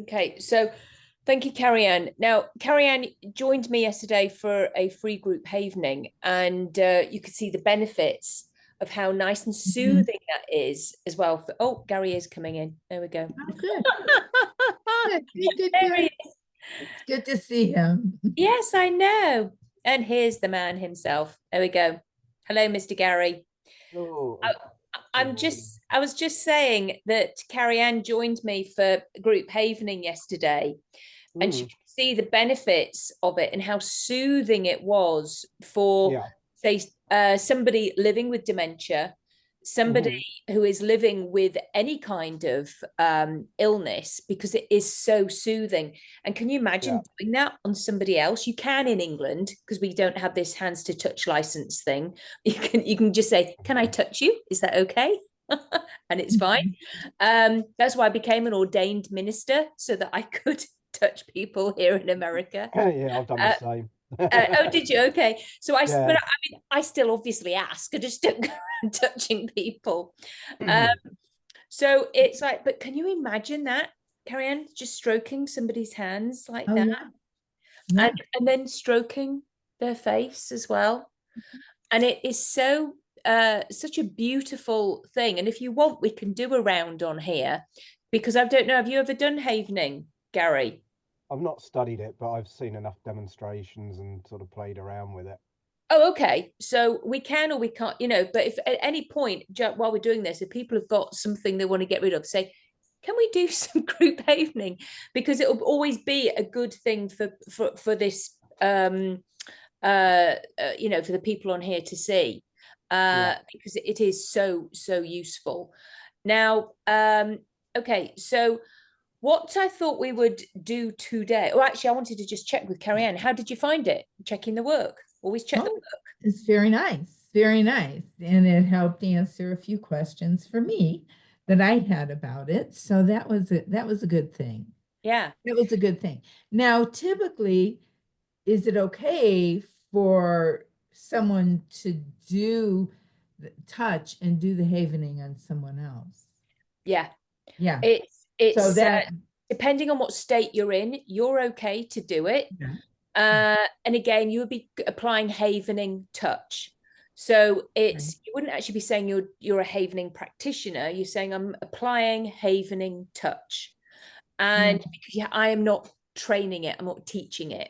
Okay, so thank you, Carrie Ann. Now, Carrie Ann joined me yesterday for a free group havening, and you could see the benefits of how nice and Mhm. soothing that is as well. Oh, Gary is coming in. There we go. Oh, good. Good. Good, good, There he good. is. It's good to see him. Yes, I know. And here's the man himself. There we go. Hello, Mr. Gary. Oh, I, I was just saying that Carrie Ann joined me for group havening yesterday, and she mm, could see the benefits of it and how soothing it was for, yeah. say, somebody living with dementia, somebody Hmm. who is living with any kind of illness, because it is so soothing. And can you imagine Yeah. doing that on somebody else? You can in England, because we don't have this hands to touch license thing. You can just say, "Can I touch you? Is that okay?" And it's fine. That's why I became an ordained minister, so that I could touch people here in America. Yeah, I've done the Uh, same. oh, did you? Okay. So but Yeah. I mean, I still obviously ask. I just don't go around touching people. Um, so it's like, but can you imagine that, Carrie Ann, just stroking somebody's hands like Oh, that, yeah. Yeah. and then stroking their face as well? And it is so such a beautiful thing. And if you want, we can do a round on here, because I don't know, have you ever done havening, Gary? I've not studied it, but I've seen enough demonstrations and sort of played around with it. Oh, okay. So we can or we can't, but if at any point while we're doing this, if people have got something they want to get rid of, say, can we do some group havening? Because it will always be a good thing for this for the people on here to see, Yeah. because it is so useful. Now, okay, so what I thought we would do today, or actually, I wanted to just check with Carrie Ann. How did you find it? Checking the work. Always check the Oh, work. it's very nice. Very nice. And it helped answer a few questions for me that I had about it. So that was a good thing. Yeah. That was a good thing. Now, typically, is it okay for someone to do touch and do the havening on someone else? Yeah. Yeah. So It's that, depending on what state you're in, you're okay to do it. yeah. And again, you would be applying havening touch. So Right. you wouldn't actually be saying you're a havening practitioner. You're saying I'm applying havening touch. Yeah. And because yeah, I am not training it, I'm not teaching it.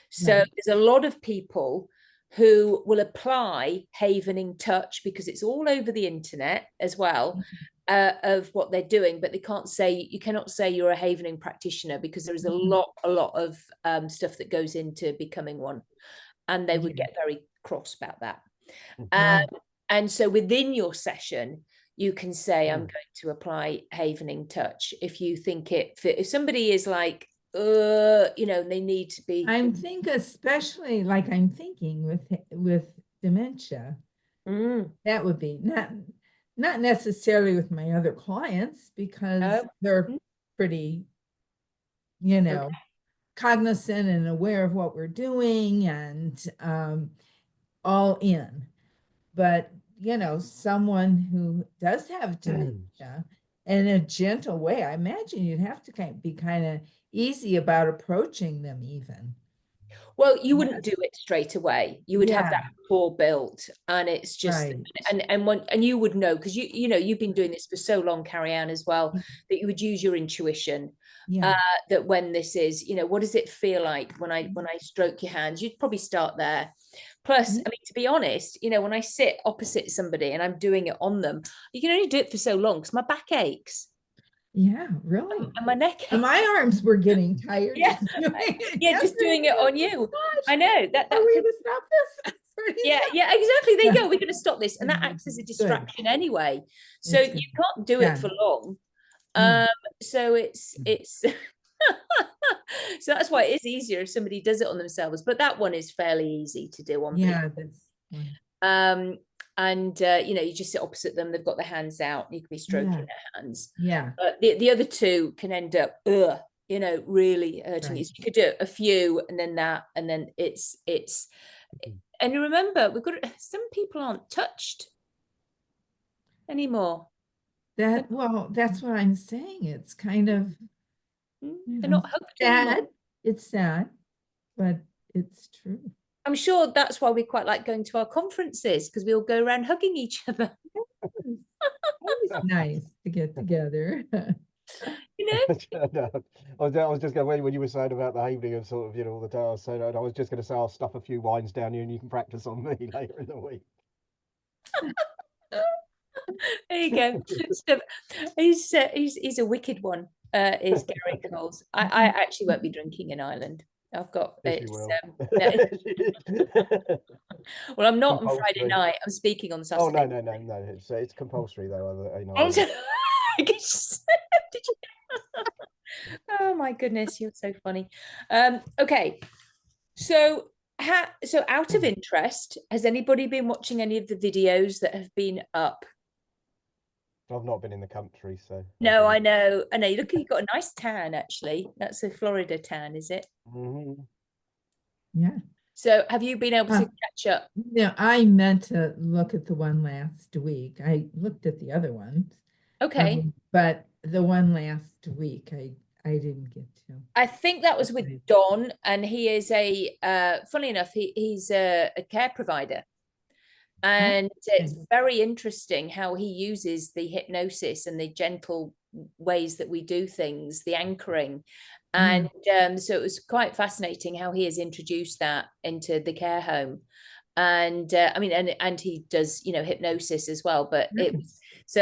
So Right. there's a lot of people who will apply havening touch because it's all over the internet as well, of what they're doing, but you cannot say you're a havening practitioner, because there is Mhm. a lot of stuff that goes into becoming one, and they would Yeah. get very cross about that. Oh, And so within your session, you can say, I'm Mm. going to apply havening touch. If you think if somebody is like, they need to be. especially like I'm thinking with dementia, Mm, that would be not necessarily with my other clients because no, they're mm, pretty, you okay. know, cognizant and aware of what we're doing and all in. But, someone who does have dementia in a gentle way, I imagine you'd have to be kind of easy about approaching them even. Well, you wouldn't do Yes. it straight away. You would have Yeah, that rapport built, and it's just, right. and you would know, because you've been doing this for so long, Carrie Ann, as well, that you would use your intuition. Yeah. Uh, that when this is, what does it feel like when I stroke your hands? You'd probably start there. Plus, Yeah, I mean, to be honest, when I sit opposite somebody and I'm doing it on them, you can only do it for so long because my back aches yeah, really. and my neck And aches. my arms were getting tired Yeah, just doing it yeah, just yesterday. doing it Oh on you. gosh, I know that are that we could. gonna stop this? Yeah, yeah, exactly. There you Yeah. go. We're going to stop this, and that acts as a Good. distraction anyway. So It's you good. can't do it Yeah. for long. Yeah. Um, so it's so that's why it is easier if somebody does it on themselves. But that one is fairly easy to do on Yeah, people. that's fine. Um, and you just sit opposite them. They've got their hands out. You can be stroking Yeah. their hands. Yeah. But the other two can end up, really hurting you. Right. So you could do a few, and then that, and then it's. And remember, some people aren't touched anymore. Well, that's what I'm saying. It's kind of They're not hooked anymore. Sad. It's sad, but it's true. I'm sure that's why we quite like going to our conferences, because we all go around hugging each other. Always nice to get together. You know? No, I was just going when you were saying about the evening and sort of, all the time. So I was just going to say I'll stuff a few wines down you and you can practice on me later in the week. There you go. So he's a wicked one. Is Gary Coles. I actually won't be drinking in Ireland. I've got Yes, it's you will. no. Well, I'm not on Friday Compulsory. night. I'm speaking on Oh Saturday. no! It's compulsory though. In Oh, Ireland. did you? Oh my goodness, you're so funny. Okay, so out of interest, has anybody been watching any of the videos that have been up? I've not been in the country, so. No, I know. Look, you've got a nice tan, actually. That's a Florida tan, is it? Mm-hmm. Yeah. So have you been able to catch up? Yeah, I meant to look at the one last week. I looked at the other ones. Okay. But the one last week, I didn't get to. I think that was with Don, and he is funny enough, he's a care provider. And it's very interesting how he uses the hypnosis and the gentle ways that we do things, the anchoring. And so it was quite fascinating how he has introduced that into the care home. And I mean, and he does, hypnosis as well. But it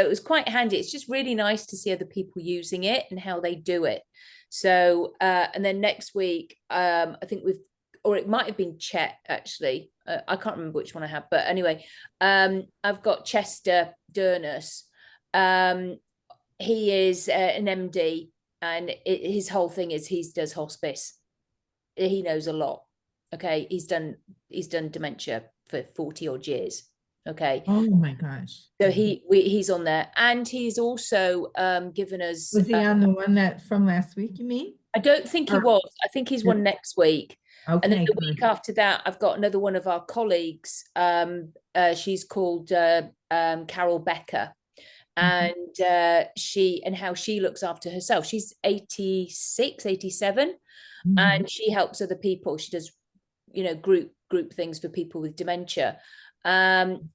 was quite handy. It's just really nice to see other people using it and how they do it. So and then next week, I think or it might have been Chet, actually. I can't remember which one I have, but anyway, I've got Chester Durness. He is an MD, and his whole thing is he does hospice. He knows a lot. Okay, he's done dementia for 40 odd years. Okay. Oh my gosh. So he's on there, and he's also given us. Was he on the one that from last week, you mean? I don't think he was. I think he's one next week. Okay, and then the week after that, I've got another one of our colleagues. She's called Carol Becker, and how she looks after herself. She's 86, 87, and she helps other people. She does, group things for people with dementia, and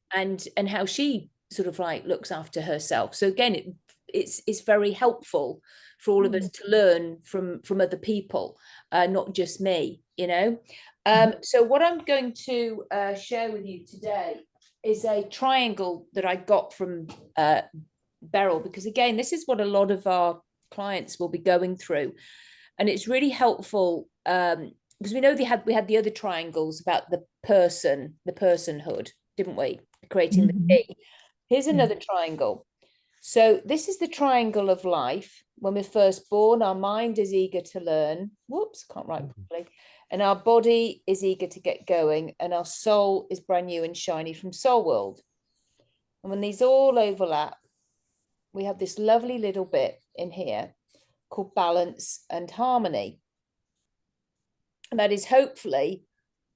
how she sort of like looks after herself. So again, it's very helpful for all of us to learn from other people, not just me, So what I'm going to share with you today is a triangle that I got from Beryl, because again, this is what a lot of our clients will be going through, and it's really helpful because we know we had the other triangles about the personhood, didn't we? Creating the P. Here's another triangle. So this is the triangle of life. When we're first born, our mind is eager to learn. Whoops, can't write properly. And our body is eager to get going. And our soul is brand new and shiny from Soul World. And when these all overlap, we have this lovely little bit in here called balance and harmony. And that is hopefully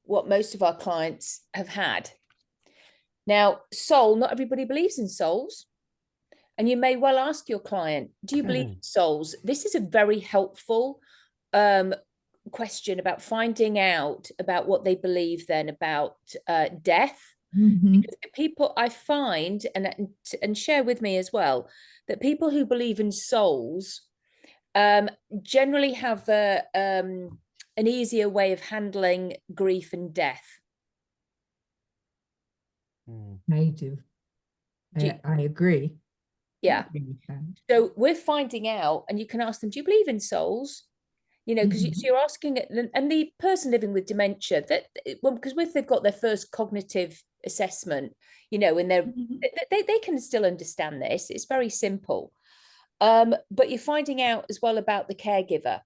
what most of our clients have had. Now, soul, not everybody believes in souls. And you may well ask your client, do you believe in souls? This is a very helpful question about finding out about what they believe then about death. Because the people I find, and share with me as well, that people who believe in souls generally have an easier way of handling grief and death. I do. I agree. Yeah. So we're finding out, and you can ask them, do you believe in souls? Because you're asking it, and the person living with dementia, because they've got their first cognitive assessment, and they can still understand this. It's very simple. But you're finding out as well about the caregiver.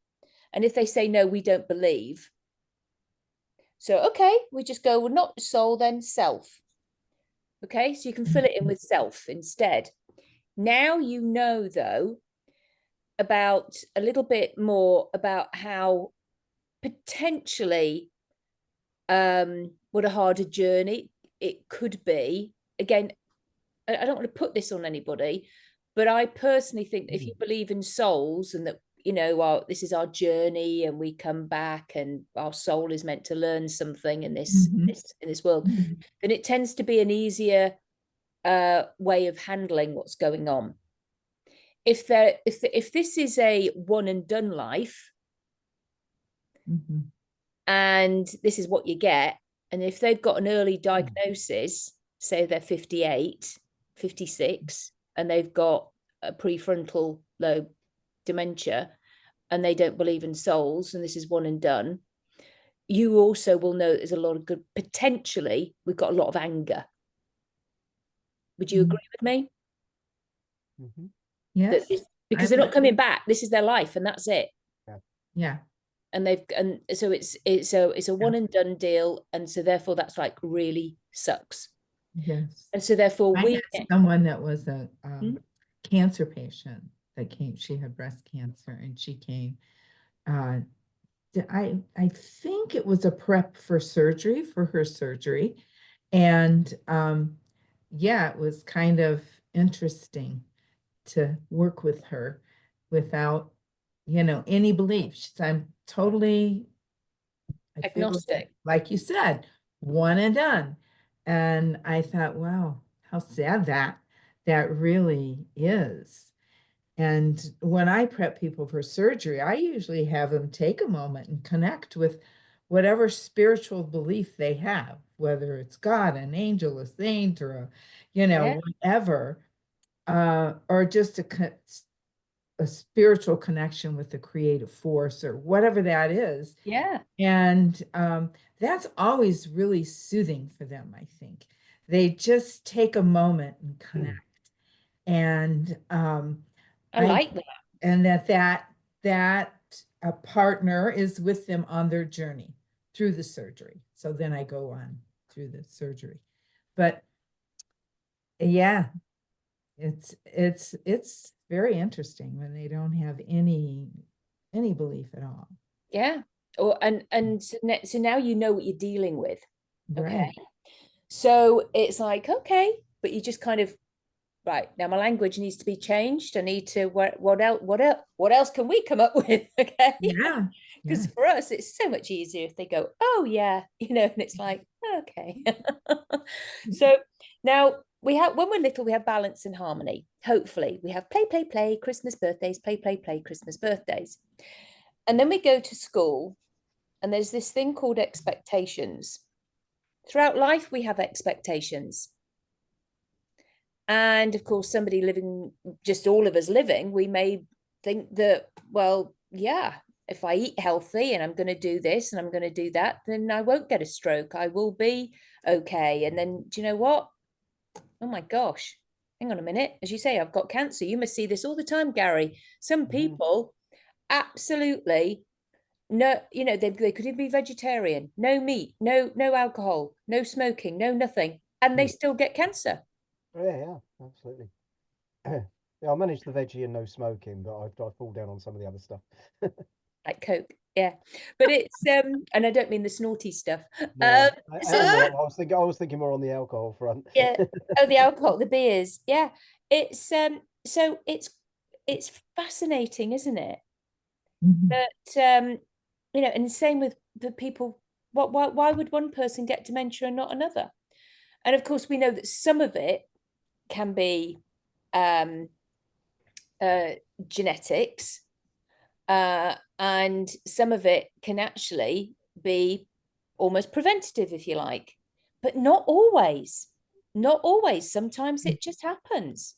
And if they say, no, we don't believe. So, okay, we just go, well, not soul, then self. Okay, so you can fill it in with self instead. Now you know, though, about a little bit more about how potentially what a harder journey it could be. Again, I don't want to put this on anybody, but I personally think that if you believe in souls and that, you know, this is our journey, and we come back, and our soul is meant to learn something in this, Mhm. in this world, Mhm. then it tends to be an easier way of handling what's going on. If this is a one and done life, Mhm. and this is what you get, and if they've got an early diagnosis, say they're 58, 56, and they've got a prefrontal lobe dementia, and they don't believe in souls, and this is one and done, you also will know there's a lot of good, potentially we've got a lot of anger. Would you agree with me? Mhm. Yes. Because they're not coming back. This is their life, and that's it. Yeah. And so it's a one and done deal, and so therefore that's like really sucks. Yes. And so therefore I had someone that was a cancer patient that came. She had breast cancer, and she came. I think it was a prep for surgery, for her surgery, and yeah, it was kind of interesting to work with her without, any belief. She said, I'm totally, I feel agnostic. like you said, one and done. And I thought, wow, how sad that really is. And when I prep people for surgery, I usually have them take a moment and connect with whatever spiritual belief they have, whether it's God, an angel, a saint, or whatever, or just a spiritual connection with the creative force or whatever that is. Yeah. And that's always really soothing for them, I think. They just take a moment and connect. And I like that. and that a partner is with them on their journey through the surgery. So then I go on through the surgery. But yeah, it's very interesting when they don't have any belief at all. Yeah. Or and so now you know what you're dealing with. Okay. Right. So it's like, okay, but you just kind of, right, now my language needs to be changed. I need to, what else can we come up with? Okay. Yeah. Because Yeah. for us it's so much easier if they go, oh yeah, and it's like, okay. So now when we're little, we have balance and harmony. Hopefully we have play, Christmas birthdays, play, Christmas birthdays. And then we go to school, and there's this thing called expectations. Throughout life we have expectations. And of course, somebody living, just all of us living, we may think that, well, yeah, if I eat healthy and I'm going to do this and I'm going to do that, then I won't get a stroke. I will be okay. And then, do you know what? Oh my gosh, hang on a minute. As you say, I've got cancer. You must see this all the time, Gary. Some people absolutely no, they could even be vegetarian, no meat, no alcohol, no smoking, no nothing, and they still get cancer. Yeah, absolutely. Yeah, I manage the veggie and no smoking, but I fall down on some of the other stuff. Like Coke, yeah, but it's and I don't mean the snorty stuff. No, So and more. I was thinking more on the alcohol front. yeah, oh, the alcohol, the beers, yeah, it's so it's fascinating, isn't it? Mhm. That and same with the people. Why would one person get dementia and not another? And of course, we know that some of it can be um, genetics, and some of it can actually be almost preventative, if you like, but not always. Not always. Sometimes it just happens.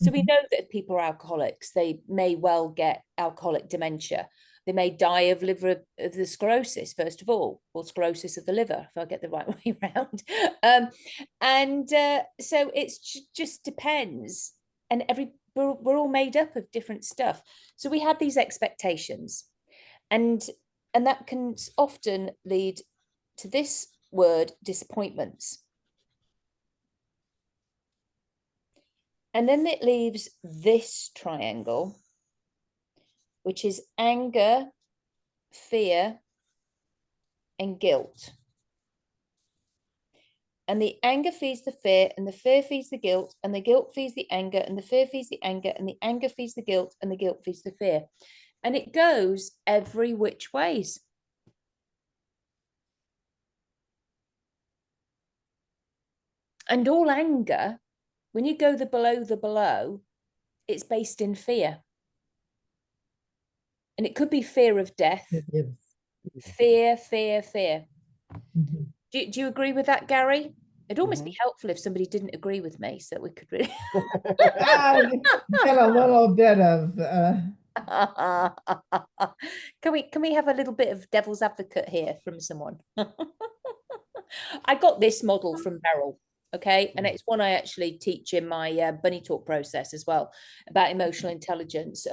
So we Mhm. know that if people are alcoholics, they may well get alcoholic dementia. They may die of liver of the sclerosis, first of all, or sclerosis of the liver, if I get the right way around. And so it just depends. And we're all made up of different stuff. So we have these expectations, and that can often lead to this word, disappointments. And then it leaves this triangle, which is anger, fear, and guilt. And the anger feeds the fear, and the fear feeds the guilt, and the guilt feeds the anger, and the fear feeds the anger, and the anger feeds the guilt, and the guilt feeds the fear. and it goes every which ways. And all anger, when you go the below, it's based in fear. And it could be fear of death. It is. Fear, fear, fear. Mhm. Do you agree with that, Gary? It'd almost be helpful if somebody didn't agree with me, so we could really. Get a little bit of Can we have a little bit of devil's advocate here from someone? I got this model from Beryl, okay, and it's one I actually teach in my bunny talk process as well, about emotional intelligence.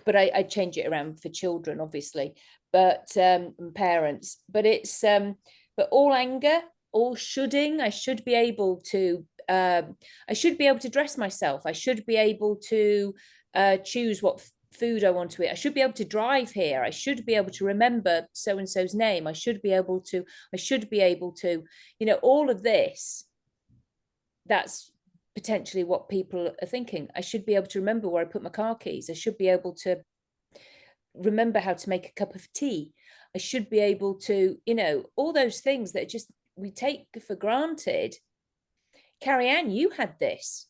But I change it around for children, obviously, but and parents. But it's but all anger, all shoulding. I should be able to. I should be able to dress myself. I should be able to choose what food I want to eat. I should be able to drive here. I should be able to remember so and so's name. I should be able to, all of this. That's potentially what people are thinking. I should be able to remember where I put my car keys. I should be able to remember how to make a cup of tea. I should be able to, all those things that just we take for granted. Carrie Ann, you had this.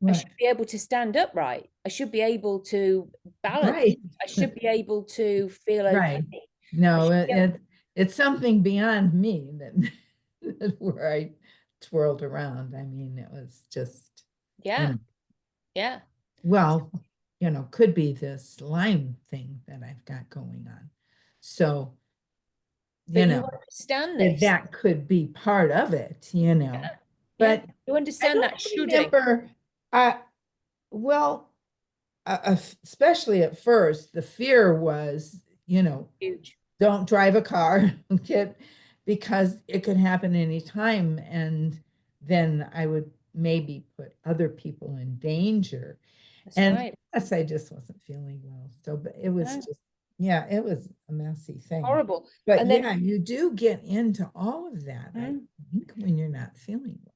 I should be able to stand upright. I should be able to balance. Right. I should be able to feel okay. Right. No, it's something beyond me that where I twirled around. I mean, it was just, Yeah. Well, could be this Lyme thing that I've got going on. So, but you understand this. That could be part of it, But you understand that shoulding. Well, especially at first, the fear was, huge. Don't drive a car, because it could happen anytime, and then I would maybe put other people in danger. That's and right. plus, I just wasn't feeling well. So, but it was just, it was a messy thing. Horrible. But and then, you do get into all of that, I think, when you're not feeling well.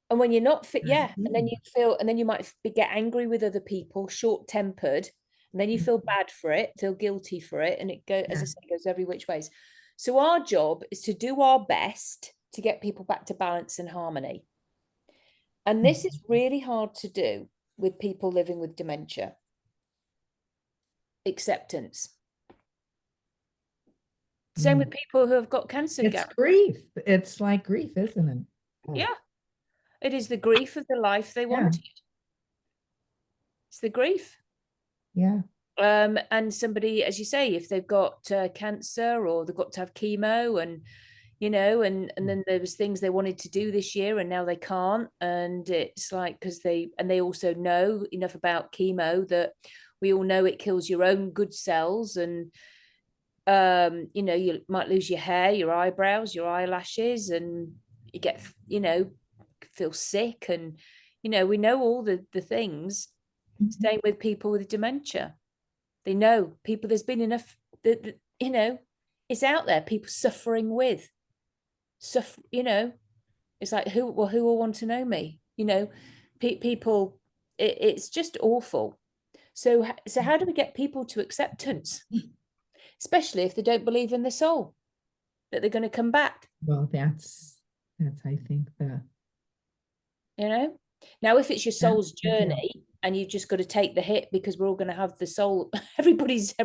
And when you're not fit, and then you feel, and then you might get angry with other people, short-tempered, and then you feel bad for it, feel guilty for it, and it goes, as I say, goes every which ways. So our job is to do our best to get people back to balance and harmony. And this is really hard to do with people living with dementia. Acceptance. Same with people who have got cancer. It's grief. It's like grief, isn't it? Yeah. It is the grief of the life they wanted. It's the grief. Yeah. And somebody, as you say, if they've got cancer, or they've got to have chemo, and and then there was things they wanted to do this year and now they can't, and it's like, because they also know enough about chemo that we all know it kills your own good cells, and you might lose your hair, your eyebrows, your eyelashes, and you get feel sick, and we know all the things. Same with people with dementia. They know people, there's been enough that it's out there, people suffering with it's like, who will want to know me? People, it's just awful. So how do we get people to acceptance, especially if they don't believe in the soul, that they're going to come back? Well, that's I think now if it's your soul's journey and you've just got to take the hit, because we're all going to have the soul, everybody's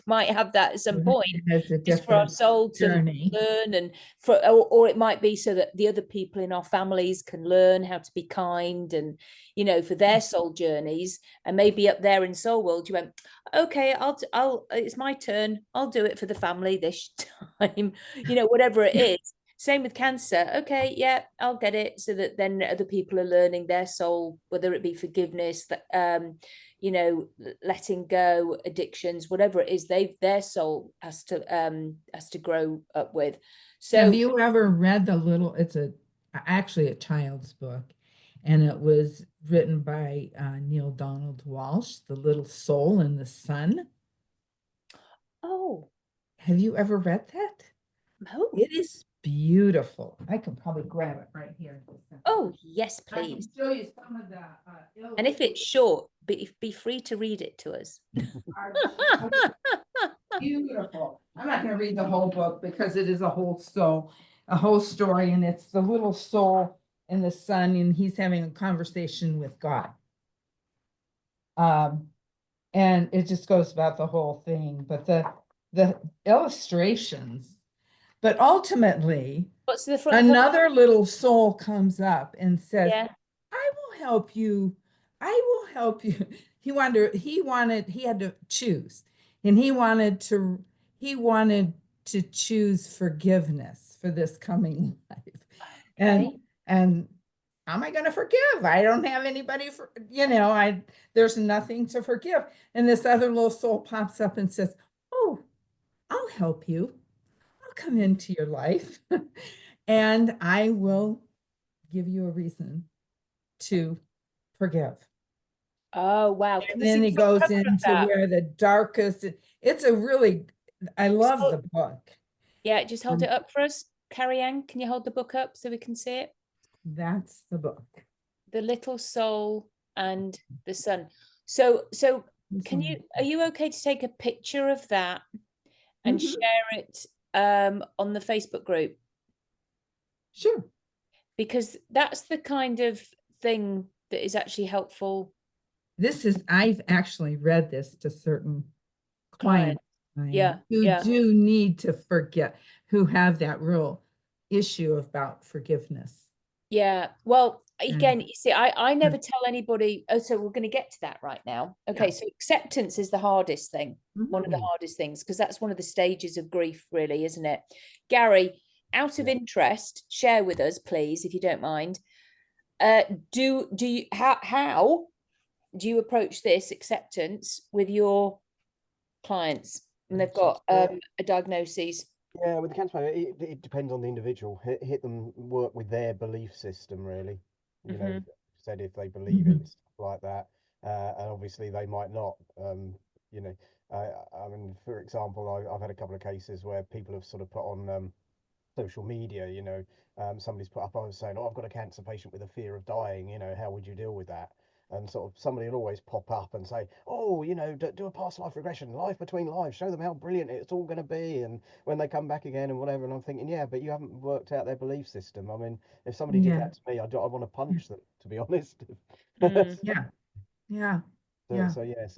might have that at some point, just for our soul to learn, and or it might be so that the other people in our families can learn how to be kind, and for their soul journeys. And maybe up there in soul world you went, okay, I'll it's my turn, I'll do it for the family this time, whatever it is. Same with cancer. Okay, yeah, I'll get it. So that then other people are learning their soul, whether it be forgiveness, letting go, addictions, whatever it is, their soul has to grow up with. So have you ever read it's actually a child's book, and it was written by Neil Donald Walsh, The Little Soul in the Sun? Oh, have you ever read that? No. It is beautiful. I can probably grab it right here. Oh, yes, I can please. show you some of the And if it's short, be free to read it to us. beautiful. I'm not going to read the whole book because it is a whole story, and it's the little soul and the son, and he's having a conversation with God. And it just goes about the whole thing, but the illustrations, but ultimately, What's the front cover? another little soul comes up and says, Yeah. I will help you. I will help you. He had to choose, and he wanted to choose forgiveness for this coming life. Okay. And how am I going to forgive? I don't have anybody for, there's nothing to forgive. And this other little soul pops up and says, oh, I'll help you. I'll come into your life and I will give you a reason to forgive. Oh, wow. And then he goes into where the darkest, I love the book. Yeah, just hold it up for us. Carrie Ann, can you hold the book up so we can see it? That's the book. The Little Soul and the Sun. So are you okay to take a picture of that and share it on the Facebook group? Sure. Because that's the kind of thing that is actually helpful. I've actually read this to certain clients. Yeah. Who do need to forget, who have that real issue about forgiveness. Yeah. Well, again, you see, I never tell anybody, oh, so we're going to get to that right now. Okay. So acceptance is the hardest thing, one of the hardest things, because that's one of the stages of grief, really, isn't it? Gary, out of interest, share with us, please, if you don't mind. Do you how do you approach this acceptance with your clients when they've got a diagnosis? Yeah, with the cancer, it depends on the individual. Hit them work with their belief system, really. You know, said if they believe in stuff like that, and obviously they might not. You know, I mean, for example, I've had a couple of cases where people have sort of put on social media, somebody's put up, I was saying, oh, I've got a cancer patient with a fear of dying, how would you deal with that? And sort of somebody will always pop up and say, oh, do a past life regression, life between lives, show them how brilliant it's all going to be. And when they come back again and whatever, and I'm thinking, yeah, but you haven't worked out their belief system. I mean, if somebody did that to me, I want to punch them, to be honest. So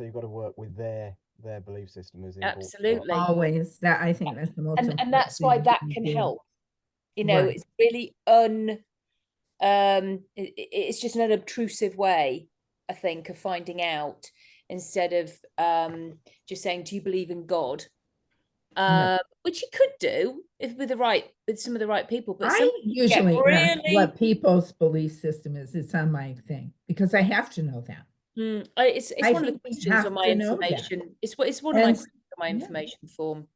you've got to work with their belief system is important. Absolutely. Always. That I think that's the most important. And that's why that can help. It's really it's just an unobtrusive way, I think, of finding out, instead of just saying, do you believe in God? Which you could do with some of the right people, but I usually ask what people's belief system is. It's on my thing because I have to know that. It's one of the questions on my information. It's one of my questions on my information form.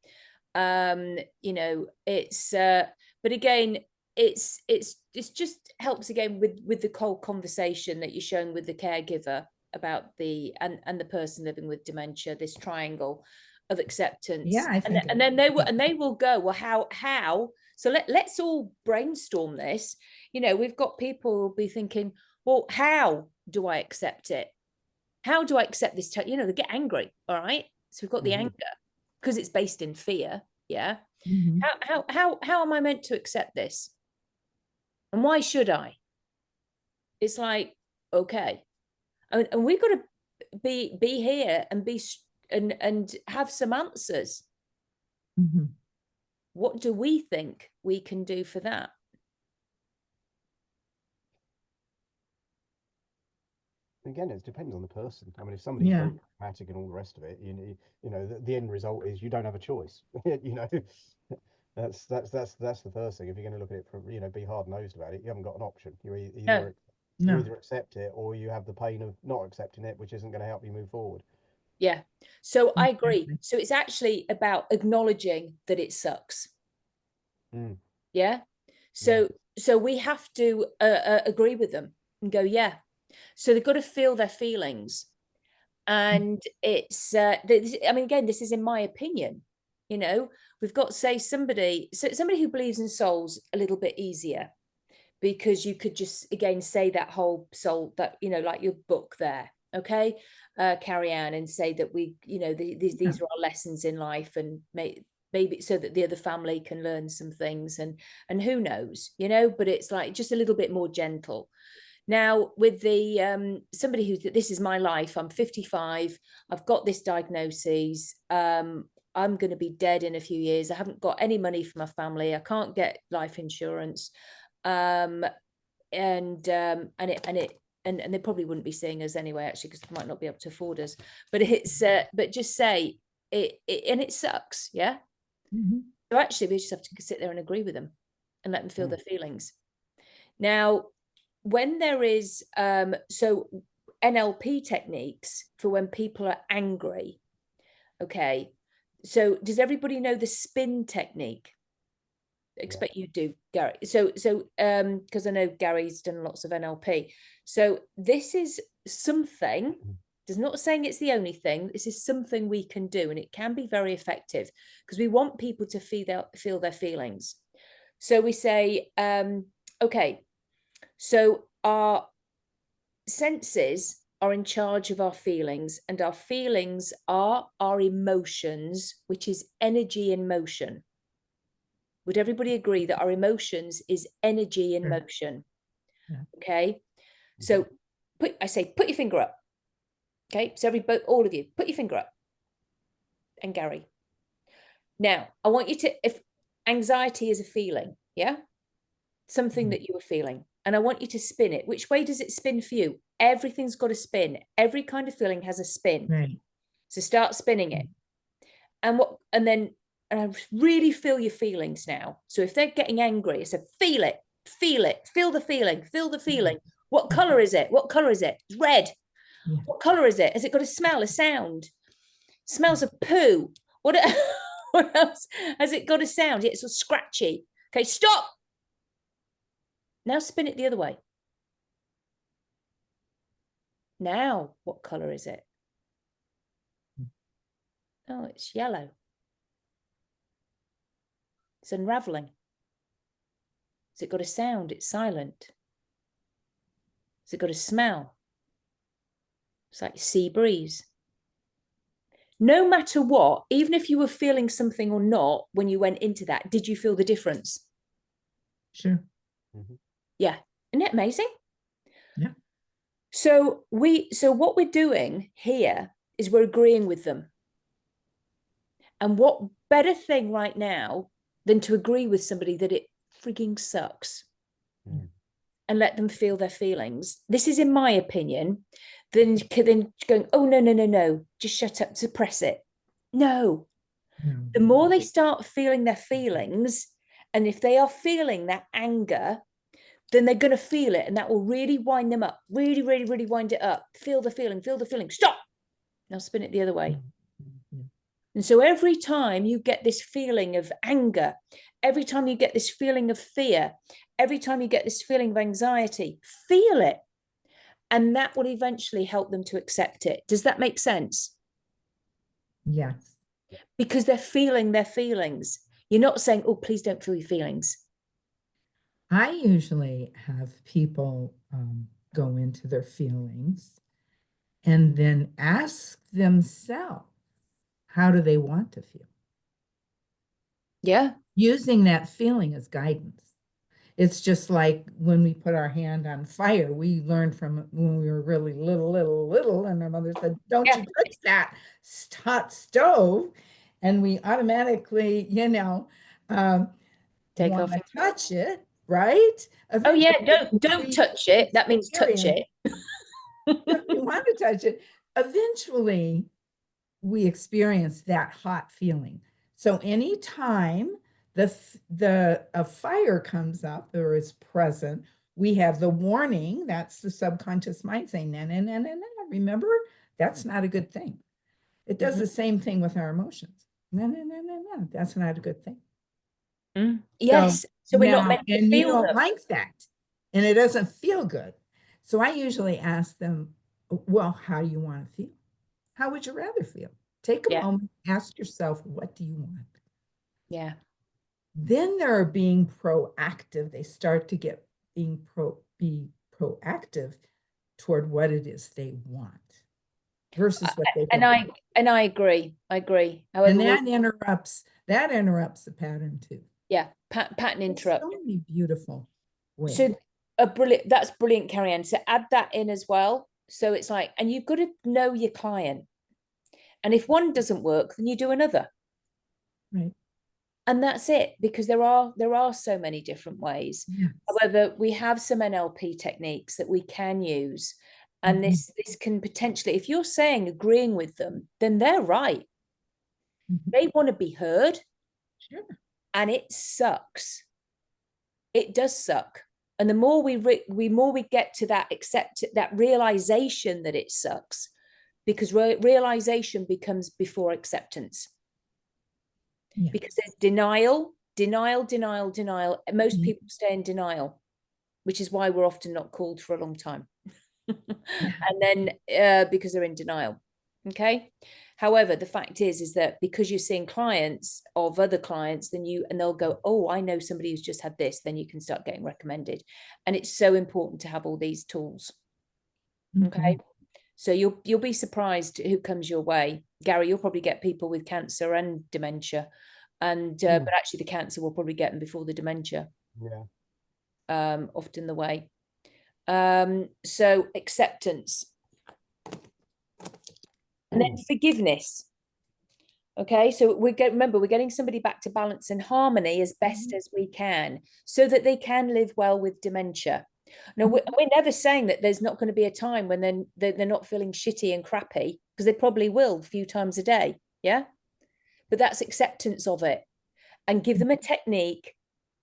But again, it's just helps again with the whole conversation that you're showing with the caregiver about the person living with dementia, this triangle of acceptance. And then they will go, well, how? So let's all brainstorm this. We've got people who will be thinking, well, how do I accept it? How do I accept this? They get angry. All right. So we've got the anger because it's based in fear. Yeah. How am I meant to accept this? And why should I? It's like, okay. And we've got to be here and and have some answers. What do we think we can do for that? Again, it depends on the person. I mean, if somebody's very pragmatic and all the rest of it, the end result is you don't have a choice. That's the first thing. If you're going to look at it from, be hard nosed about it, you haven't got an option. You either accept it or you have the pain of not accepting it, which isn't going to help you move forward. Yeah. So I agree. So it's actually about acknowledging that it sucks. Yeah. So we have to agree with them and go, yeah. So they've got to feel their feelings. And it's, I mean, again, this is in my opinion, You know, we've got, say, somebody who believes in souls a little bit easier, because you could just, again, say that whole soul, that, you know, like your book there, okay, carry on and say that we, you know, these are our lessons in life, and maybe so that the other family can learn some things, and who knows, you know, but it's like just a little bit more gentle. Now, with the somebody who, this is my life, I'm 55, I've got this diagnosis, I'm going to be dead in a few years, I haven't got any money for my family, I can't get life insurance, and they probably wouldn't be seeing us anyway, actually, because they might not be able to afford us, but it's but just say it, and it sucks, yeah. So actually we just have to sit there and agree with them and let them feel their feelings. Now, when there is so NLP techniques for when people are angry, okay, so does everybody know the spin technique? I expect you do, Gary. So because I know Gary's done lots of NLP. So this is something, does not saying it's the only thing, this is something we can do, and it can be very effective, because we want people to feel their feelings. So we say, okay, so our senses are in charge of our feelings, and our feelings are our emotions, which is energy in motion. Would everybody agree that our emotions is energy in motion? Okay, so put your finger up. Okay, so all of you, put your finger up. And Gary. Now, I want you to, if anxiety is a feeling, yeah, something that you were feeling, and I want you to spin it. Which way does it spin for you? Everything's got a spin. Every kind of feeling has a spin. Right. So start spinning it. And then I really feel your feelings now. So if they're getting angry, I said, feel it, feel the feeling, feel the feeling. What color is it? What color is it? It's red. Yeah. What color is it? Has it got a smell, a sound? Smells of poo. What else? Has it got a sound? Yeah, it's so scratchy. Okay, stop. Now spin it the other way. Now, what color is it? Oh, it's yellow. It's unraveling. Has it got a sound? It's silent. Has it got a smell? It's like sea breeze. No matter what, even if you were feeling something or not, when you went into that, did you feel the difference? Sure. Yeah. Isn't it amazing? Yeah. So what we're doing here is we're agreeing with them. And what better thing right now than to agree with somebody that it freaking sucks and let them feel their feelings. This is, in my opinion, then going, oh, no, just shut up, suppress it. No. The more they start feeling their feelings, and if they are feeling that anger, then they're going to feel it, and that will really wind them up, really, really, really wind it up. Feel the feeling, stop. Now spin it the other way. And so every time you get this feeling of anger, every time you get this feeling of fear, every time you get this feeling of anxiety, feel it. And that will eventually help them to accept it. Does that make sense? Yes. Because they're feeling their feelings. You're not saying, oh, please don't feel your feelings. I usually have people go into their feelings and then ask themselves, how do they want to feel? Yeah. Using that feeling as guidance. It's just like when we put our hand on fire, we learned from when we were really little, and our mother said, don't you touch that hot stove. And we automatically, take want off. to touch it, right? Eventually, oh yeah, don't touch it. That means touch it. We want to touch it. Eventually, we experience that hot feeling. So anytime a fire comes up or is present, we have the warning. That's the subconscious mind saying, no. Remember, that's not a good thing. It does the same thing with our emotions. No, that's not a good thing. Yes. So we're not meant to feel you don't like that, and it doesn't feel good. So I usually ask them, well, how do you want to feel? How would you rather feel? Take a moment, ask yourself, what do you want? Yeah. Then they're being proactive. They start to be proactive toward what it is they want versus what they And think. I agree. I agree. However, And that interrupts the pattern too. yeah, pattern interrupt. So many beautiful ways. So that's brilliant, Carrie-Anne. So add that in as well. So it's like, and you've got to know your client. And if one doesn't work, then you do another. Right. And that's it, because there are so many different ways. Yes. However, we have some NLP techniques that we can use. And this can potentially, if you're saying agreeing with them, then they're right. They want to be heard. Sure. And it sucks. It does suck. And the more we get to that realization that it sucks, because realization becomes before acceptance. Yeah. Because there's denial. Most people stay in denial, which is why we're often not called for a long time. And then because they're in denial. Okay. However, the fact is that because you're seeing clients of other clients, then they'll go, oh, I know somebody who's just had this, then you can start getting recommended. And it's so important to have all these tools. Okay. So you'll be surprised who comes your way. Gary, you'll probably get people with cancer and dementia. And but actually the cancer will probably get them before the dementia. Yeah. Often the way. So acceptance. And then forgiveness. Okay, so remember, we're getting somebody back to balance and harmony as best as we can, so that they can live well with dementia. Now, we're never saying that there's not going to be a time when they're not feeling shitty and crappy, because they probably will a few times a day. Yeah, but that's acceptance of it, and give them a technique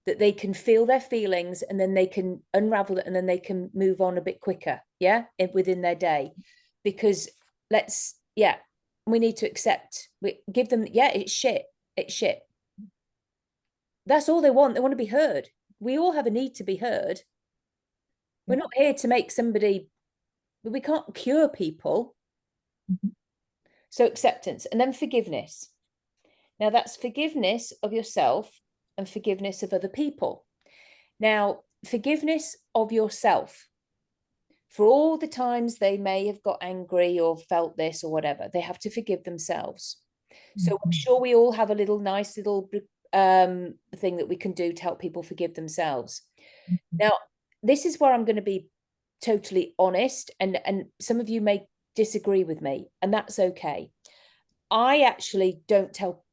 that they can feel their feelings, and then they can unravel it, and then they can move on a bit quicker. Yeah, within their day, because we need to accept. We give them, it's shit. That's all they want. They want to be heard. We all have a need to be heard. We're not here to make somebody, we can't cure people. So acceptance, and then forgiveness. Now that's forgiveness of yourself and forgiveness of other people. Now, forgiveness of yourself for all the times they may have got angry or felt this or whatever. They have to forgive themselves. So I'm sure we all have a nice little thing that we can do to help people forgive themselves. Now, this is where I'm going to be totally honest, and some of you may disagree with me, and that's okay. I actually don't tell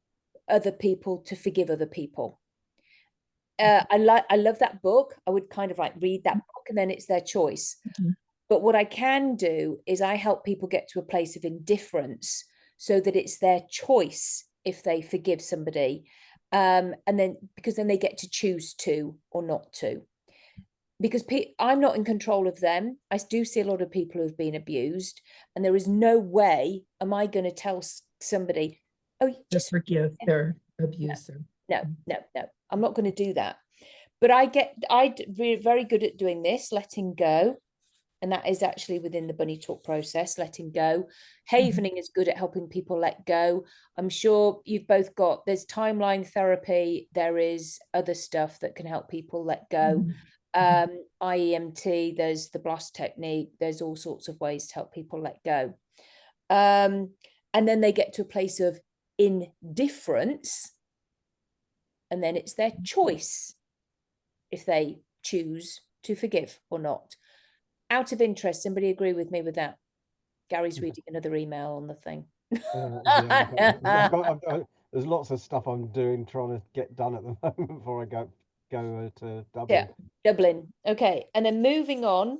other people to forgive other people. I love that book. I would kind of like read that book, and then it's their choice. But what I can do is I help people get to a place of indifference, so that it's their choice if they forgive somebody, and then because then they get to choose to or not to. Because I'm not in control of them. I do see a lot of people who have been abused, and there is no way am I going to tell somebody, oh, just forgive their abuser. No. I'm not going to do that. But I'm very good at doing this, letting go. And that is actually within the bunny talk process, letting go. Havening is good at helping people let go. I'm sure you've both there's timeline therapy. There is other stuff that can help people let go. IEMT, there's the blast technique. There's all sorts of ways to help people let go. And then they get to a place of indifference. And then it's their choice if they choose to forgive or not. Out of interest, somebody agree with me with that? Gary's reading another email on the thing. There's lots of stuff I'm trying to get done at the moment before I go to Dublin. Yeah, Dublin. Okay, and then moving on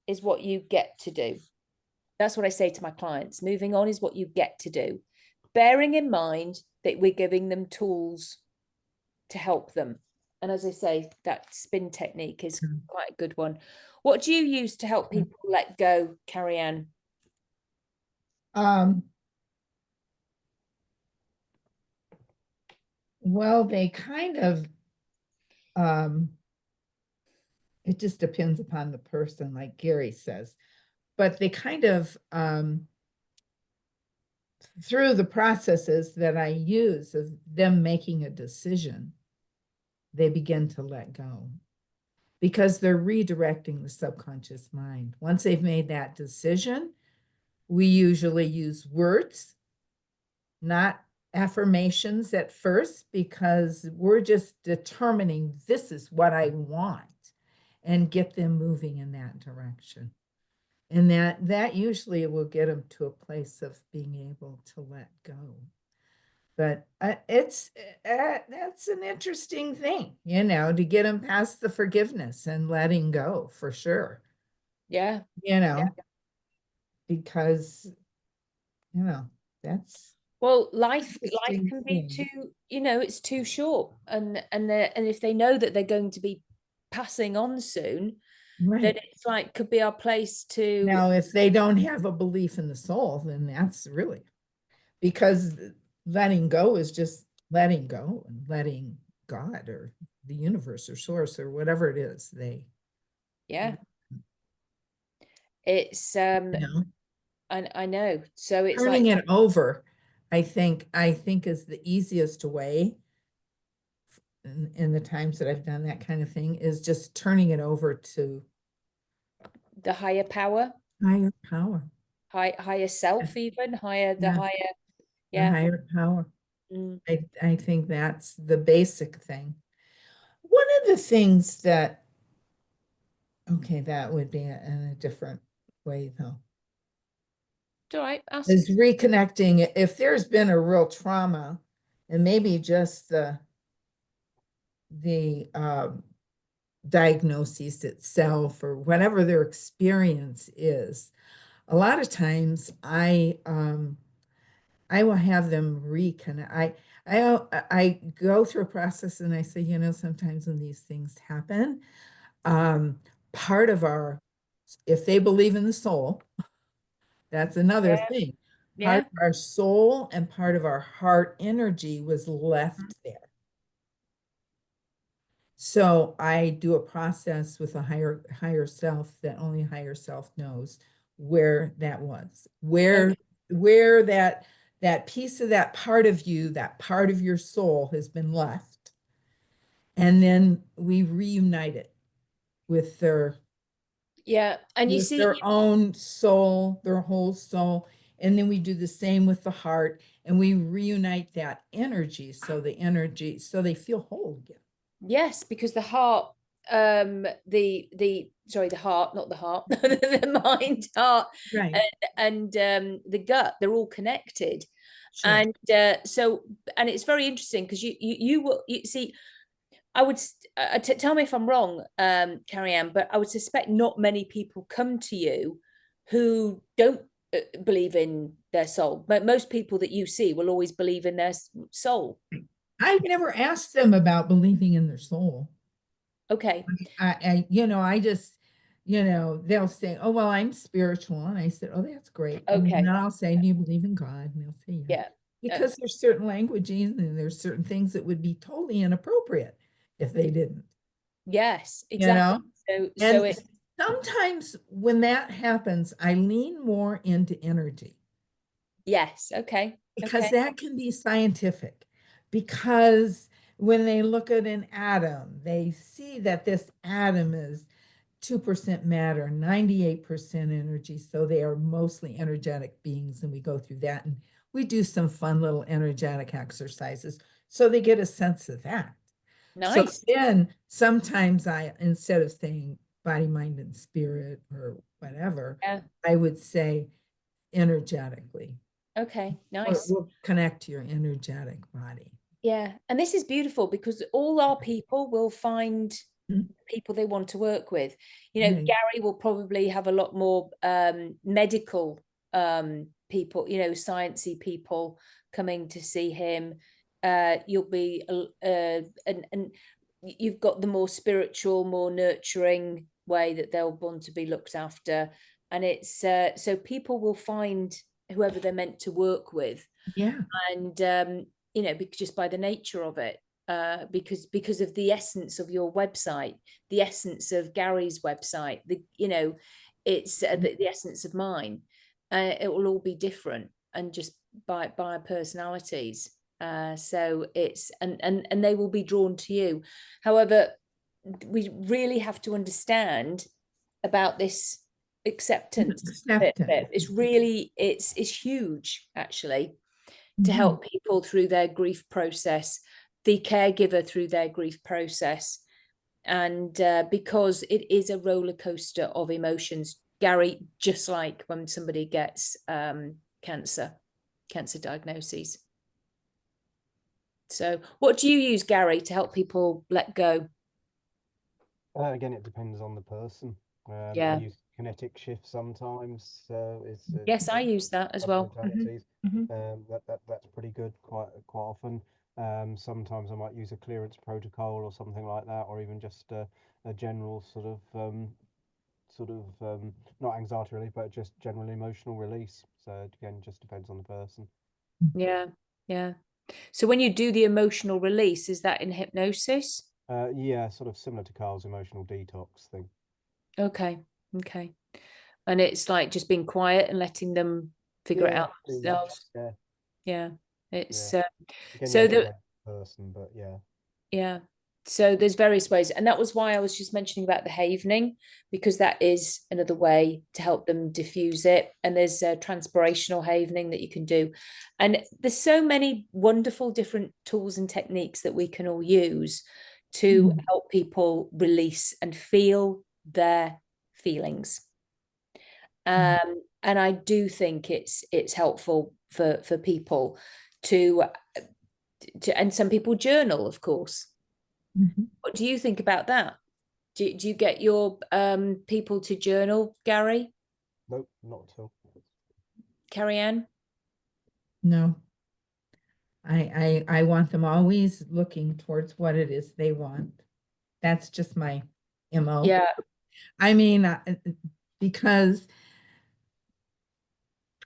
is what you get to do. That's what I say to my clients. Moving on is what you get to do, bearing in mind that we're giving them tools to help them. And as I say, that spin technique is quite a good one. What do you use to help people let go, Carrie-Anne? Well, they kind of, it just depends upon the person, like Gary says, but they kind of through the processes that I use of them making a decision, they begin to let go because they're redirecting the subconscious mind. Once they've made that decision, we usually use words, not affirmations at first, because we're just determining this is what I want and get them moving in that direction. And that usually will get them to a place of being able to let go. But it's that's an interesting thing, to get them past the forgiveness and letting go for sure. Yeah. Because that's Well, life interesting can be thing. too, it's too short, and if they know that they're going to be passing on soon, then Right. it's like could be our place to. Now, if they don't have a belief in the soul, then that's really, because letting go is just letting go and letting God or the universe or source or whatever it is, Yeah. It's I know. So it's turning like it over, I think is the easiest way in the times that I've done that kind of thing, is just turning it over to the higher power, higher power, higher self, even higher, the Yeah. higher. the Yeah. higher power. Mm. I think that's the basic thing. One of the things that, okay, that would be in a different way though, It's all right. Ask. is reconnecting. If there's been a real trauma, and maybe just the diagnosis itself or whatever their experience is, a lot of times I will have them reconnect. I go through a process and I say, sometimes when these things happen, part of our, if they believe in the soul, that's another Yeah. thing. Part Yeah. of our soul and part of our heart energy was left there. So I do a process with a higher self that only higher self knows where that was, where that piece of that part of you, that part of your soul has been left. And then we reunite it with their Yeah. And you see, their own soul, their whole soul. And then we do the same with the heart, and we reunite that energy, so they feel whole again. yes, because the heart, the sorry, the heart, not the heart, the mind, heart, Right. and the gut, they're all connected. Sure. And so, and it's very interesting because you see, I would tell me if I'm wrong, Carrie Ann, but I would suspect not many people come to you who don't believe in their soul. But most people that you see will always believe in their soul. I've never asked them about believing in their soul. Okay. I just, they'll say, "Oh, well, I'm spiritual," and I said, "Oh, that's great." And Okay. then I'll say, "Do you believe in God?" And they'll say, "Yeah." Yeah. Because there's certain languages and there's certain things that would be totally inappropriate if they didn't. Yes, You know? exactly. So And it, sometimes when that happens, I lean more into energy, yes, okay. because Okay. that can be scientific. Because when they look at an atom, they see that this atom is 2% matter, 98% energy. So they are mostly energetic beings. And we go through that and we do some fun little energetic exercises. So they get a sense of that. So Nice. then sometimes instead of saying body, mind, and spirit or whatever, Yeah. I would say energetically. Okay. Nice. We'll connect to your energetic body. Yeah. And this is beautiful because all our people will find people they want to work with. Right. Gary will probably have a lot more medical people, sciencey people coming to see him. You'll be and you've got the more spiritual, more nurturing way that they'll want to be looked after. And it's so people will find whoever they're meant to work with. Yeah. And because just by the nature of it, because of the essence of your website, the essence of Gary's website, it's the essence of mine. It will all be different. and just by personalities. So it's and they will be drawn to you. However, we really have to understand about this acceptance. It's really it's huge actually, to help people through their grief process, the caregiver through their grief process. And because it is a roller coaster of emotions, Gary, just like when somebody gets cancer diagnoses. So what do you use, Gary, to help people let go? Again, it depends on the person. Yeah. I use kinetic shift sometimes. Yes, I use that as well. That's pretty good quite often. Sometimes I might use a clearance protocol or something like that, or even just a general sort of not anxiety relief, but just general emotional release. So again, just depends on the person. Yeah, yeah. So when you do the emotional release, is that in hypnosis? Yeah, sort of similar to Carl's emotional detox thing. Okay. And it's like just being quiet and letting them figure it out themselves. Yeah. It's again, so the person, but yeah. So there's various ways, and that was why I was just mentioning about the havening, because that is another way to help them diffuse it. And there's transpirational havening that you can do, and there's so many wonderful different tools and techniques that we can all use to help people release and feel their feelings. And I do think it's helpful for people to and some people journal, of course. What do you think about that? Do you get your people to journal, Gary? Nope, not at all. Carrie Ann? No. I want them always looking towards what it is they want. That's just my MO. Yeah. I mean, because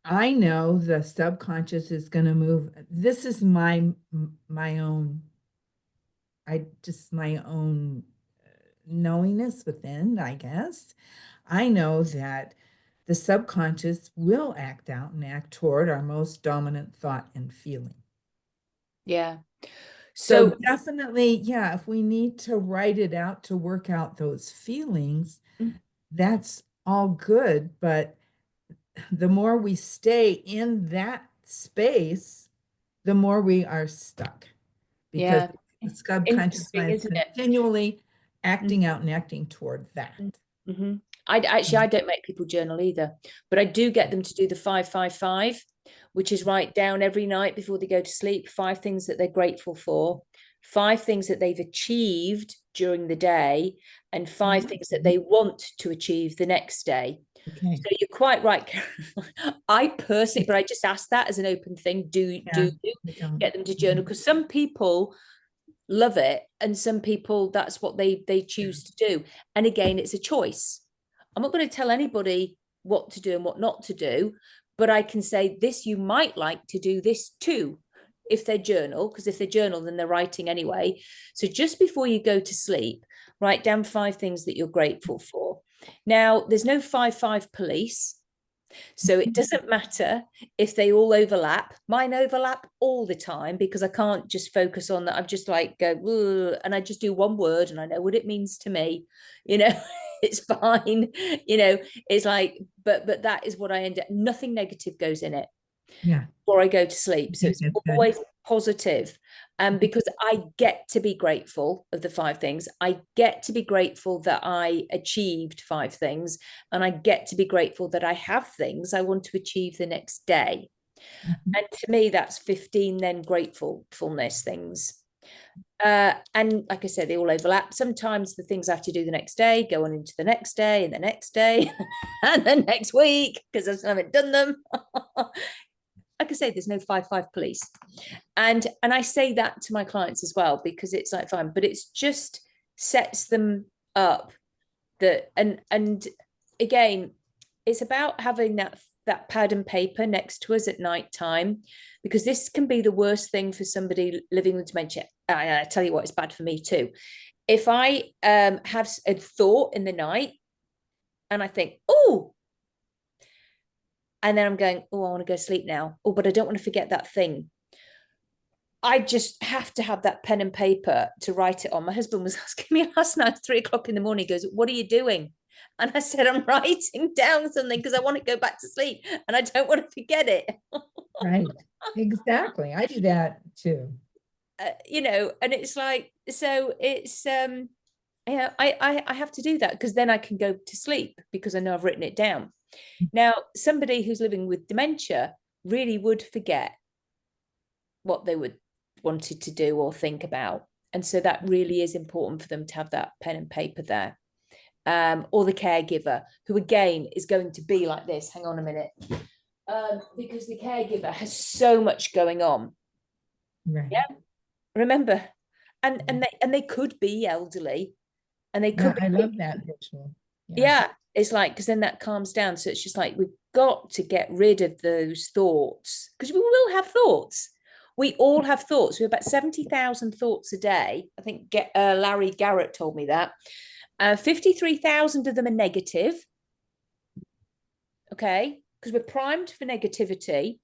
I know the subconscious is going to move. This is my own, my own knowingness within, I guess. I know that the subconscious will act out and act toward our most dominant thought and feeling. Yeah. So definitely, yeah, if we need to write it out to work out those feelings, that's all good. But the more we stay in that space, the more we are stuck. Because the subconscious mind is continually acting out and acting toward that. I don't make people journal either, but I do get them to do the 5-5-5, which is write down every night before they go to sleep 5 things that they're grateful for, 5 things that they've achieved during the day, and 5 things that they want to achieve the next day. Okay. So you're quite right, I personally, but I just ask that as an open thing. Do you get them to journal? Because some people love it, and some people that's what they choose to do. And again, it's a choice. I'm not going to tell anybody what to do and what not to do, but I can say this, you might like to do this too, if they journal, because if they journal, then they're writing anyway. So just before you go to sleep, write down 5 things that you're grateful for. Now, there's no 5-5 police. So it doesn't matter if they all overlap. Mine overlap all the time because I can't just focus on that. I'm just like, go, and I just do one word and I know what it means to me. It's fine. It's like, but that is what I end up, nothing negative goes in it. Yeah. Before I go to sleep. So it's always positive. Because I get to be grateful of the 5 things. I get to be grateful that I achieved 5 things. And I get to be grateful that I have things I want to achieve the next day. And to me, that's 15 then gratefulness things. And like I said, they all overlap. Sometimes the things I have to do the next day go on into the next day and the next day and the next week because I haven't done them. Like I say, there's no 5-5 police. And I say that to my clients as well, because it's like fine, but it's just sets them up that, and again, it's about having that pad and paper next to us at night time, because this can be the worst thing for somebody living with dementia. I tell you what, it's bad for me too. If I have a thought in the night and I think, oh, And then I'm going, oh, I want to go sleep now. Oh, but I don't want to forget that thing. I just have to have that pen and paper to write it on. My husband was asking me last night at 3 o'clock in the morning, he goes, what are you doing? And I said, I'm writing down something because I want to go back to sleep and I don't want to forget it. Right. Exactly. I do that too. You know, and it's like, so it's, yeah, I have to do that because then I can go to sleep because I know I've written it down. Now, somebody who's living with dementia really would forget what they would wanted to do or think about. And so that really is important for them to have that pen and paper there. Or the caregiver, who again is going to be like this. Hang on a minute. Because the caregiver has so much going on. Right. Yeah. Remember, and they could be elderly, and they could. I love that visual. Yeah, it's like, because then that calms down. So it's just like we've got to get rid of those thoughts, because we will have thoughts. We all have thoughts. We have about 70,000 thoughts a day. I think Larry Garrett told me that. 53,000 of them are negative. Okay, because we're primed for negativity.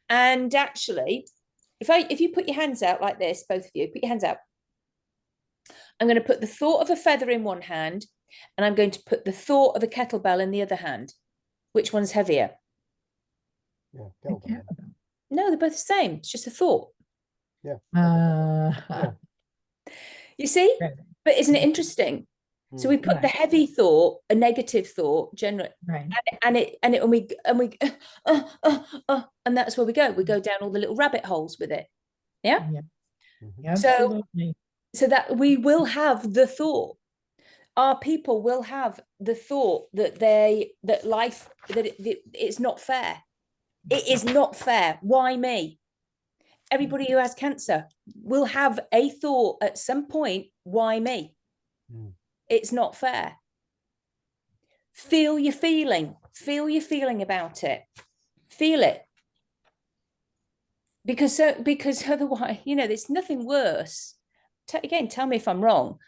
And actually, if you put your hands out like this, both of you, put your hands out. I'm going to put the thought of a feather in one hand, and I'm going to put the thought of a kettlebell in the other hand. Which one's heavier? Yeah, kettlebell. No, they're both the same. It's just a thought. Yeah. Yeah. You see? Right. But isn't it interesting? So we put the heavy thought, a negative thought, generally, right, and and that's where we go. We go down all the little rabbit holes with it. Yeah. Yeah. So Absolutely. so that we will have the thought. Our people will have the thought that it's not fair. It is not fair. Why me? Everybody who has cancer will have a thought at some point, why me? It's not fair. Feel your feeling about it. Feel it. Because otherwise, there's nothing worse. Again, tell me if I'm wrong.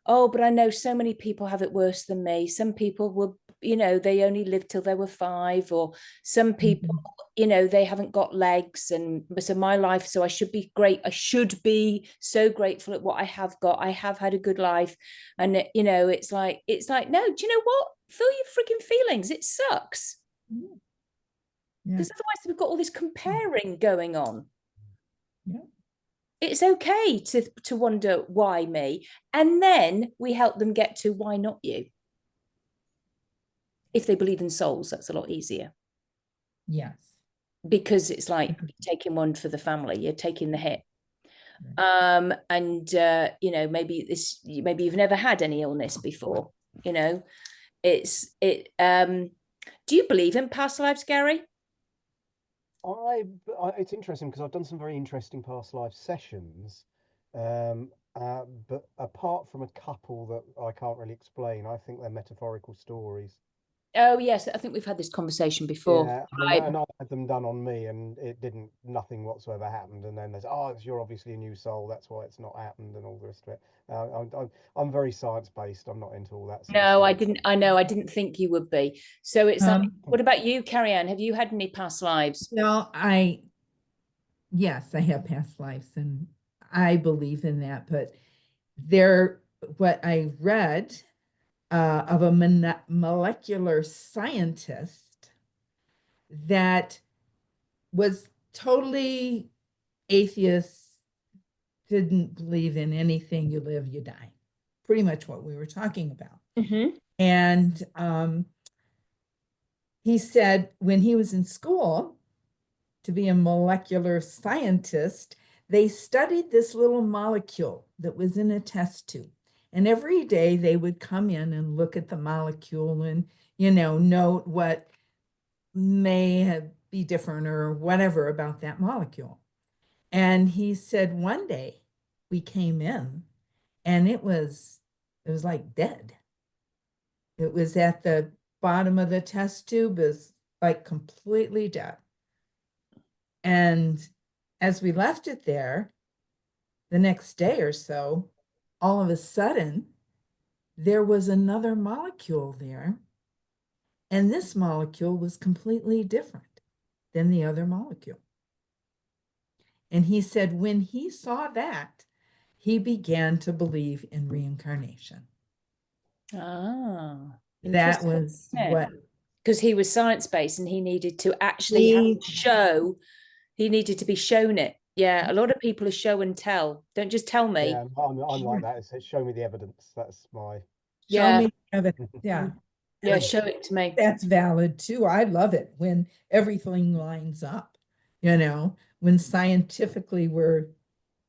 Oh, but I know so many people have it worse than me. Some people were, they only lived till they were 5, or some people, they haven't got legs, and so my life, so I should be great. I should be so grateful at what I have got. I have had a good life. And, it's like, no, do you know what? Feel your freaking feelings. It sucks. Because otherwise we've got all this comparing going on. Yeah. It's okay to wonder why me, and then we help them get to why not you. If they believe in souls, that's a lot easier. Yes. Because it's like you're taking one for the family, you're taking the hit. And maybe you've never had any illness before. Do you believe in past lives, Gary? It's interesting because I've done some very interesting past life sessions, but apart from a couple that I can't really explain, I think they're metaphorical stories. Oh yes, I think we've had this conversation before. Yeah, and I had them done on me, and nothing whatsoever happened. And then there's, you're obviously a new soul, that's why it's not happened, and all the rest of it. I'm very science based. I'm not into all that. No, I didn't. I know. I didn't think you would be. So it's like, what about you, Carrie Ann? Have you had any past lives? No, yes, I have past lives, and I believe in that. But what I read of a molecular scientist that was totally atheist, didn't believe in anything, you live, you die. Pretty much what we were talking about. And he said when he was in school to be a molecular scientist, they studied this little molecule that was in a test tube. And every day they would come in and look at the molecule and, note what may be different or whatever about that molecule. And he said one day we came in and it was like dead. It was at the bottom of the test tube, is like completely dead. And as we left it there, the next day or so, all of a sudden, there was another molecule there. And this molecule was completely different than the other molecule. And he said when he saw that, he began to believe in reincarnation. Ah, That interesting. was what Because he was science-based and he needed to actually he show, he needed to be shown it. Yeah, a lot of people are show and tell. Don't just tell me. Yeah, I'm like that. It's show me the evidence. That's my. show Yeah. me evidence. Yeah. Yeah, show it to me. That's valid too. I love it when everything lines up, when scientifically we're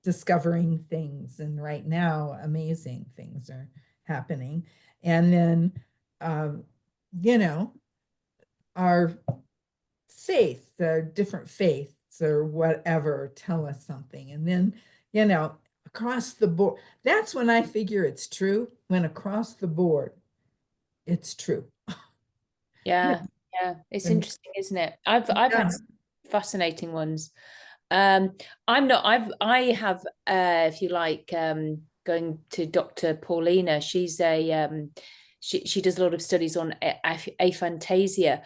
discovering things, and right now amazing things are happening. And then um, you know, our faith, the different faiths or whatever tell us something. And then, across the board, that's when I figure it's true, when across the board it's true. Yeah, yeah. It's And interesting, isn't it? I've yeah. had some fascinating ones. I'm not, I have if you like, going to Dr. Paulina. She's a she does a lot of studies on aphantasia.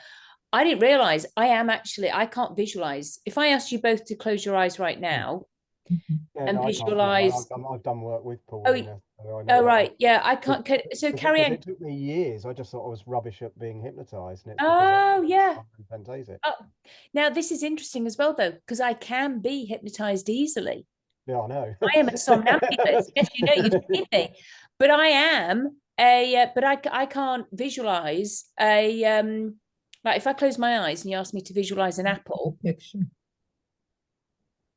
I didn't realize I can't visualize. If I asked you both to close your eyes right now Yeah, and no, I can't. Yeah, visualize, I've done work with oh, Paulina, so I oh know. right, yeah, I can't. So carry Because on. it took me years. I just thought I was rubbish at being hypnotized, and it's because Oh yeah. I'm fantastic. Oh, now this is interesting as well, though, because I can be hypnotized easily. Yeah, I know. I am a somnambulist. Yes, you've seen me, but I am but I can't visualize like if I close my eyes and you ask me to visualize an apple, Picture.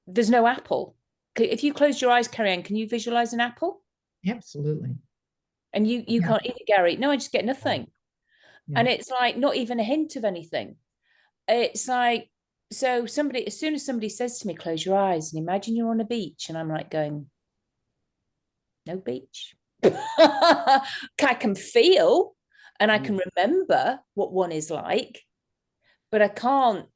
there's no apple. If you close your eyes, Carrie Ann, can you visualize an apple? Absolutely. And you Yeah. can't either, Gary. No, I just get nothing. Yeah. And it's like not even a hint of anything. It's like, so somebody, as soon as somebody says to me, close your eyes and imagine you're on a beach, and I'm like going, no beach. I can feel and I can remember what one is like, but I can't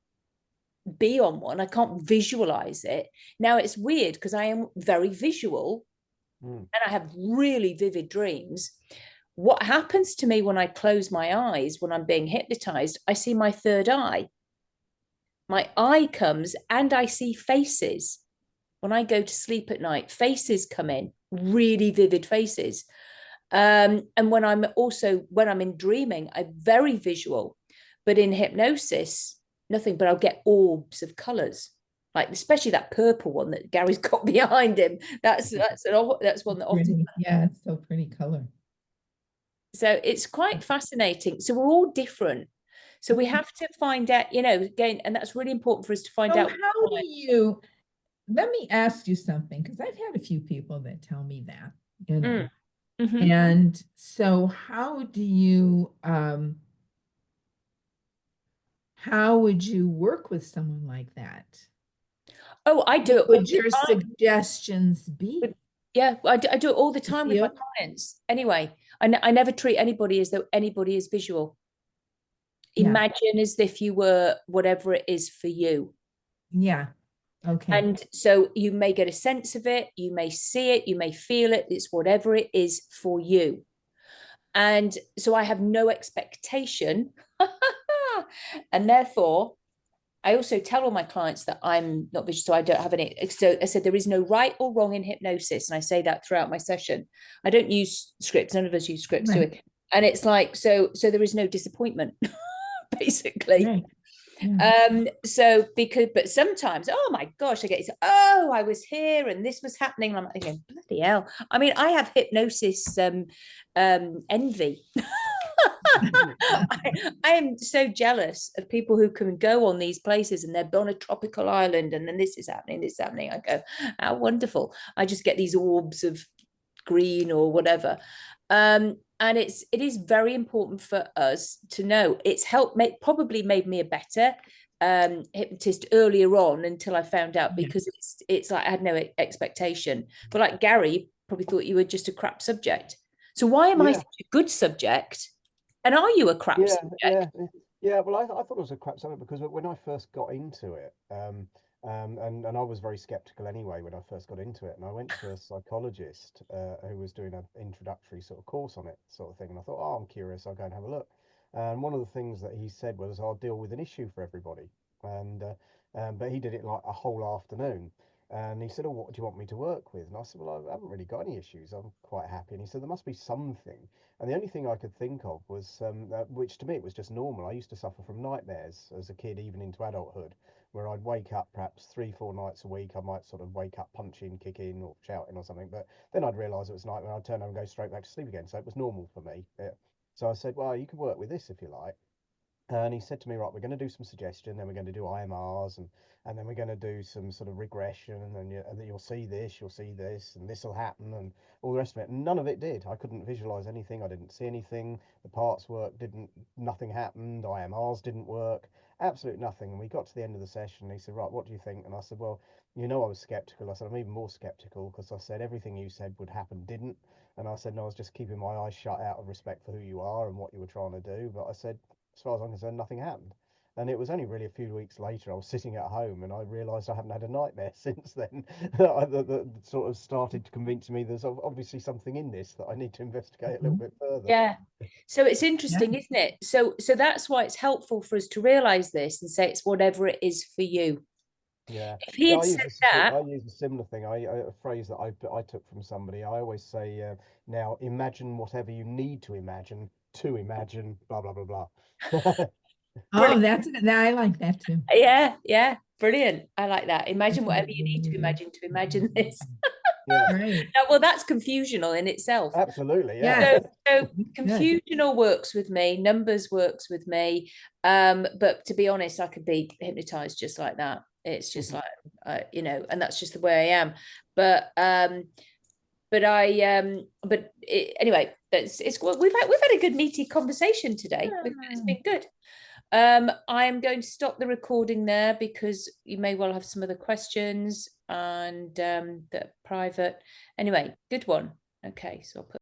be on one. I can't visualize it. Now it's weird because I am very visual and I have really vivid dreams. What happens to me when I close my eyes, when I'm being hypnotized, I see my third eye. My eye comes and I see faces. When I go to sleep at night, faces come in, really vivid faces. And when I'm in dreaming, I'm very visual, but in hypnosis, nothing, but I'll get orbs of colors, like especially that purple one that Gary's got behind him. That's one that often. Yeah, it's so pretty color. So it's quite fascinating. So we're all different. So we have to find out, again, and that's really important for us to find out. How do you, let me ask you something, because I've had a few people that tell me that, Mm-hmm. And so how do you, how would you work with someone like that? Oh, I do it. What would your suggestions be? Yeah, I do it all the time with my clients. Anyway, I never treat anybody as though anybody is visual. Imagine as if you were whatever it is for you. Yeah. Okay. And so you may get a sense of it, you may see it, you may feel it, it's whatever it is for you. And so I have no expectation. And therefore, I also tell all my clients that I'm not visual, so I don't have any. So I said there is no right or wrong in hypnosis, and I say that throughout my session. I don't use scripts. None of us use scripts, do we? And it's like so there is no disappointment, basically. Right. Yeah. So but sometimes, oh my gosh, I get oh, I was here and this was happening. And I'm like, thinking, bloody hell. I mean, I have hypnosis envy. I am so jealous of people who can go on these places and they're on a tropical island and then this is happening. I go, how wonderful. I just get these orbs of green or whatever. And it is very important for us to know. It's probably made me a better hypnotist earlier on until I found out, because it's like I had no expectation. But like Gary probably thought you were just a crap subject. So why am I such a good subject? And are you a crap subject? Yeah. Well, I thought it was a crap subject because when I first got into it, and I was very skeptical anyway when I first got into it, and I went to a psychologist who was doing an introductory sort of course on it, sort of thing, and I thought, oh, I'm curious, I'll go and have a look. And one of the things that he said was, I'll deal with an issue for everybody. And but he did it like a whole afternoon. And he said, oh, what do you want me to work with? And I said, well, I haven't really got any issues. I'm quite happy. And he said, there must be something. And the only thing I could think of was, which to me it was just normal. I used to suffer from nightmares as a kid, even into adulthood, where I'd wake up perhaps 3, 4 nights a week. I might sort of wake up punching, kicking, or shouting or something. But then I'd realise it was night, and I'd turn over and go straight back to sleep again. So it was normal for me. So I said, well, you could work with this if you like. And he said to me, right, we're going to do some suggestion, then we're going to do IMRs, and then we're going to do some sort of regression, and then you'll see this, and this will happen, and all the rest of it. And none of it did. I couldn't visualize anything. I didn't see anything. The parts work didn't, nothing happened. IMRs didn't work. Absolute nothing. And we got to the end of the session, and he said, right, what do you think? And I said, well, I was skeptical. I said, I'm even more skeptical because I said everything you said would happen didn't. And I said, no, I was just keeping my eyes shut out of respect for who you are and what you were trying to do. But I said, as far as I'm concerned, nothing happened. And it was only really a few weeks later, I was sitting at home and I realised I haven't had a nightmare since then. That sort of started to convince me there's obviously something in this that I need to investigate a little bit further. Yeah. So it's interesting, isn't it? So that's why it's helpful for us to realise this and say it's whatever it is for you. Yeah. If he had said that, I use a similar thing. A phrase that I took from somebody. I always say, now imagine whatever you need to imagine blah blah blah blah. Oh, I like that too. yeah, brilliant. I like that. Imagine whatever you need to imagine this. Yeah. Right. Well, that's confusional in itself. Absolutely. Yeah. So confusional works with me, numbers works with me. But to be honest, I could be hypnotized just like that. It's just like and that's just the way I am. But anyway, we've had a good meaty conversation today. It's been good. I am going to stop the recording there because you may well have some other questions and that are private. Anyway, good one. Okay, so I'll put